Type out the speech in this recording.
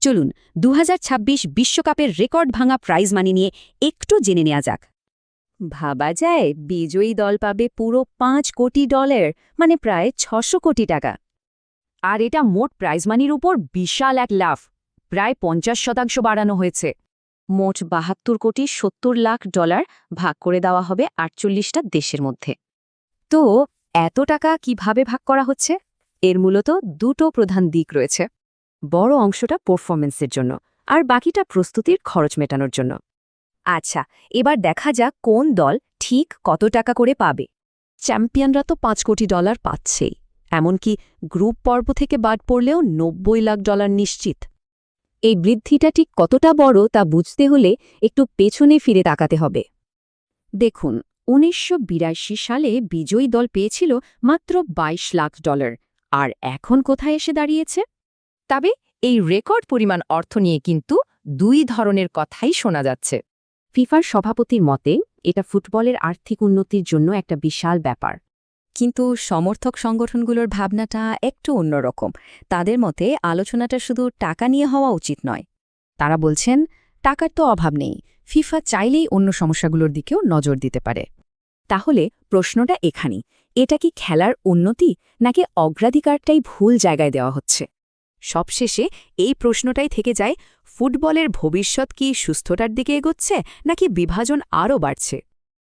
চলুন ২০২৬ বিশ্বকাপের রেকর্ড ভাঙা প্রাইজ মানি নিয়ে একটু জেনে নেওয়া যাক। ভাবা যায় বিজয়ী দল পাবে পুরো $৫ কোটি, মানে প্রায় ৬০০ কোটি টাকা। আর এটা মোট প্রাইজ মানির উপর বিশাল এক লাভ, প্রায় ৫০% বাড়ানো হয়েছে। মোট $৭২,৭০,০০,০০০ ভাগ করে দেওয়া হবে ৪৮টা দেশের মধ্যে। তো এত টাকা কিভাবে ভাগ করা হচ্ছে? এর মূলত দুটো প্রধান দিক রয়েছে। বড় অংশটা পারফরম্যান্সের জন্য, আর বাকিটা প্রস্তুতির খরচ মেটানোর জন্য। আচ্ছা, এবার দেখা যাক কোন দল ঠিক কত টাকা করে পাবে। চ্যাম্পিয়নরা তো $৫ কোটি পাচ্ছেই, এমনকি গ্রুপ পর্ব থেকে বাদ পড়লেও $৯০ লাখ নিশ্চিত। এই বৃদ্ধিটা ঠিক কতটা বড় তা বুঝতে হলে একটু পেছনে ফিরে তাকাতে হবে। দেখুন, ১৯৮২ সালে বিজয়ী দল পেয়েছিল মাত্র $২২ লাখ, আর এখন কোথায় এসে দাঁড়িয়েছে? তবে এই রেকর্ড পরিমাণ অর্থ নিয়ে কিন্তু দুই ধরনের কথাই শোনা যাচ্ছে। ফিফার সভাপতির মতে এটা ফুটবলের আর্থিক উন্নতির জন্য একটা বিশাল ব্যাপার। কিন্তু সমর্থক সংগঠনগুলোর ভাবনাটা একটু অন্যরকম। তাদের মতে আলোচনাটা শুধু টাকা নিয়ে হওয়া উচিত নয়। তারা বলছেন, টাকার তো অভাব নেই, ফিফা চাইলেই অন্য সমস্যাগুলোর দিকেও নজর দিতে পারে। তাহলে প্রশ্নটা এখানেই, এটা কি খেলার উন্নতি নাকি অগ্রাধিকারটাই ভুল জায়গায় দেওয়া হচ্ছে? সবশেষে এই প্রশ্নটাই থেকে যায়, ফুটবলের ভবিষ্যৎ কি সুস্থতার দিকে এগোচ্ছে নাকি বিভাজন আরও বাড়ছে?